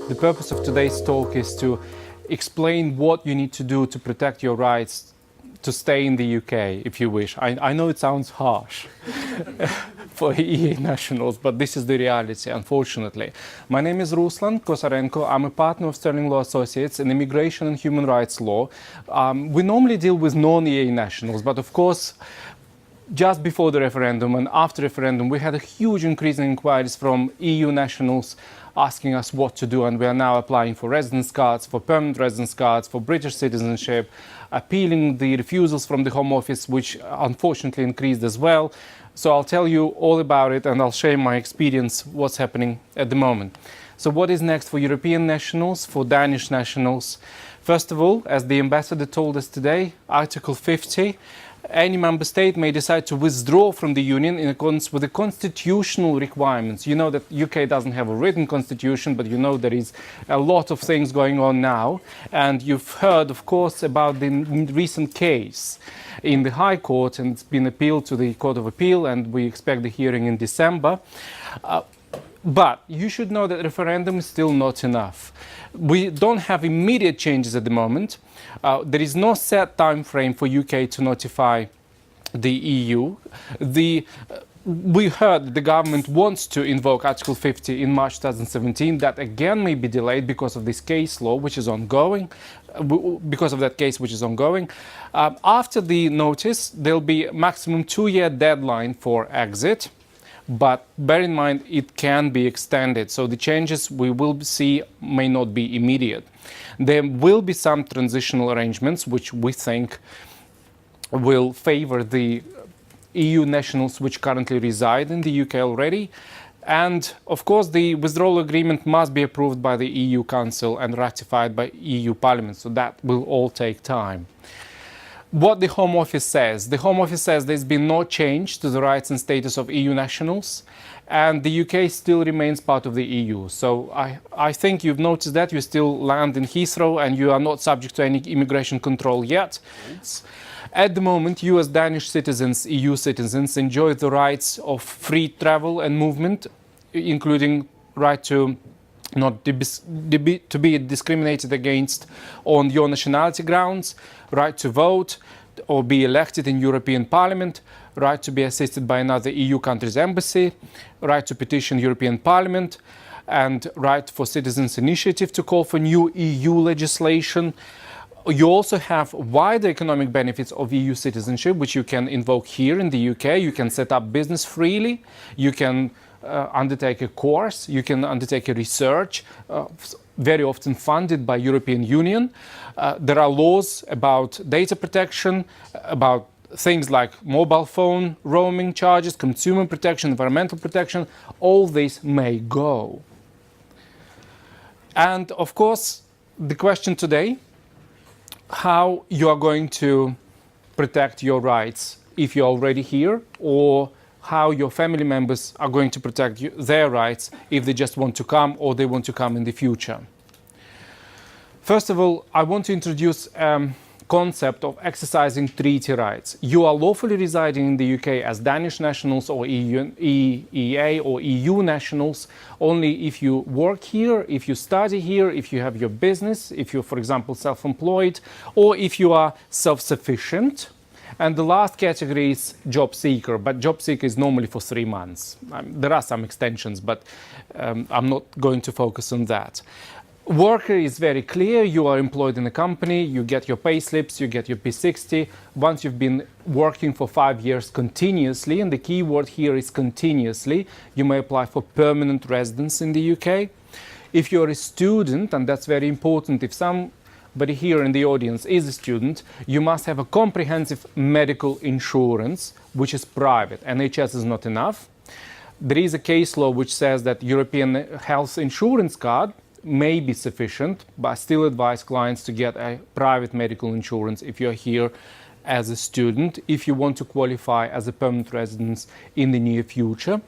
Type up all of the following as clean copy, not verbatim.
The purpose of today's talk is to explain what you need to do to protect your rights to stay in the UK, if you wish. I know it sounds harsh for EU nationals, but this is the reality, unfortunately. My name is Rusland, Kosarenko. I'm a partner of Sterling Law Associates in immigration and human rights law. We normally deal with non-EU nationals, but of course, just before the referendum and after referendum, we had a huge increase in inquiries from EU nationals asking us what to do, and we are now applying for residence cards, for permanent residence cards, for British citizenship, appealing the refusals from the Home Office, which unfortunately increased as well. So I'll tell you all about it, and I'll share my experience, what's happening at the moment. So what is next for European nationals, for Danish nationals? First of all, as the ambassador told us today, Article 50, any member state may decide to withdraw from the Union in accordance with the constitutional requirements. You know that UK doesn't have a written constitution, but you know there is a lot of things going on now. And you've heard, of course, about the recent case in the High Court, and it's been appealed to the Court of Appeal, and we expect the hearing in December. But you should know that referendum is still not enough. We don't have immediate changes at the moment. There is no set time frame for UK to notify the EU. We heard the government wants to invoke Article 50 in March 2017. That again may be delayed because of this case law, which is ongoing, because of that case which is ongoing. After the notice, there'll be a maximum 2-year deadline for exit. But bear in mind, it can be extended. So the changes we will see may not be immediate. There will be some transitional arrangements which we think will favor the EU nationals which currently reside in the UK already. And of course, the withdrawal agreement must be approved by the EU Council and ratified by EU Parliament. So that will all take time. What the Home Office says. The Home Office says there's been no change to the rights and status of EU nationals, and the UK still remains part of the EU. So I think you've noticed that you still land in Heathrow and you are not subject to any immigration control yet. At the moment, you as Danish citizens, EU citizens, enjoy the rights of free travel and movement, including right to not to be discriminated against on your nationality grounds, right to vote or be elected in European Parliament, right to be assisted by another EU country's embassy, right to petition European Parliament, and right for citizens' initiative to call for new EU legislation. You also have wider economic benefits of EU citizenship, which you can invoke here in the UK. You can set up business freely. You can undertake a course, you can undertake a research, very often funded by European Union. There are laws about data protection, about things like mobile phone roaming charges, consumer protection, environmental protection. All this may go. And of course, the question today, how you are going to protect your rights if you're already here, or how your family members are going to protect their rights if they just want to come or they want to come in the future. First of all, I want to introduce a concept of exercising treaty rights. You are lawfully residing in the UK as Danish nationals or EEA or EU nationals only if you work here, if you study here, if you have your business, if you're, for example, self-employed, or if you are self-sufficient. And the last category is job seeker, but job seeker is normally for 3 months. There are some extensions, but I'm not going to focus on that. Worker is very clear. You are employed in a company, you get your pay slips, you get your P60. Once you've been working for 5 years continuously, and the key word here is continuously, you may apply for permanent residence in the UK. If you're a student, and that's very important, if somebody here in the audience is a student, you must have a comprehensive medical insurance, which is private. NHS is not enough. There is a case law which says that European health insurance card may be sufficient, but I still advise clients to get a private medical insurance if you're here as a student, if you want to qualify as a permanent resident in the near future.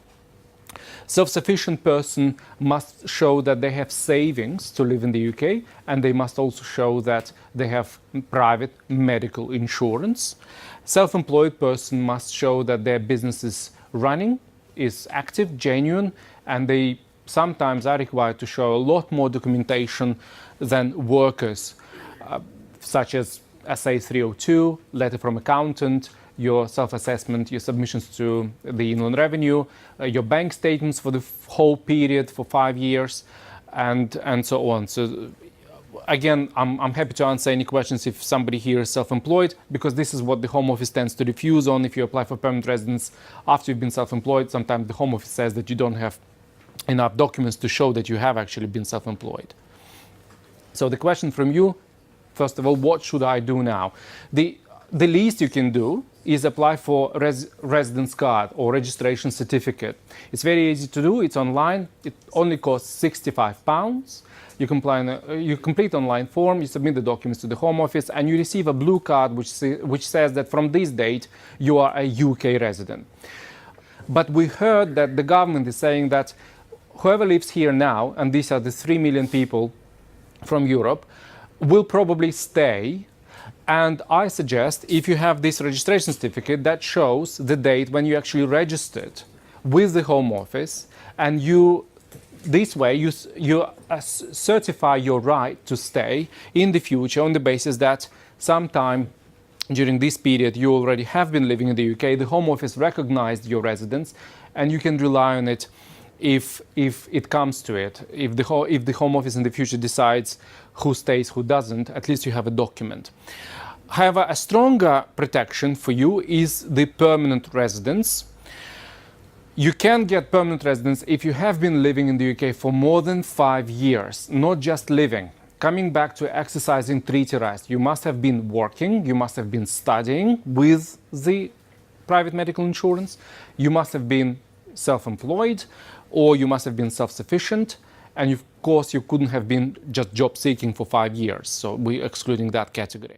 Self-sufficient person must show that they have savings to live in the UK, and they must also show that they have private medical insurance. Self-employed person must show that their business is running, is active, genuine, and they sometimes are required to show a lot more documentation than workers, such as SA 302, letter from accountant, your self-assessment, your submissions to the Inland Revenue, your bank statements for the whole period for 5 years, and so on. So again, I'm happy to answer any questions if somebody here is self-employed, because this is what the Home Office tends to refuse on if you apply for permanent residence after you've been self-employed. Sometimes the Home Office says that you don't have enough documents to show that you have actually been self-employed. So the question from you, first of all, what should I do now? The least you can do is apply for residence card or registration certificate. It's very easy to do. It's online. It only costs £65. You complete online form, you submit the documents to the Home Office, and you receive a blue card which says that from this date you are a UK resident. But we heard that the government is saying that whoever lives here now, and these are the 3 million people from Europe, will probably stay. And I suggest if you have this registration certificate that shows the date when you actually registered with the Home Office, and this way you certify your right to stay in the future on the basis that sometime during this period you already have been living in the UK, the Home Office recognized your residence, and you can rely on it if it comes to it. If the Home Office in the future decides who stays, who doesn't, at least you have a document. However, a stronger protection for you is the permanent residence. You can get permanent residence if you have been living in the UK for more than 5 years, not just living. Coming back to exercising treaty rights, you must have been working, you must have been studying with the private medical insurance, you must have been self-employed, or you must have been self-sufficient, and of course you couldn't have been just job seeking for 5 years, so we're excluding that category.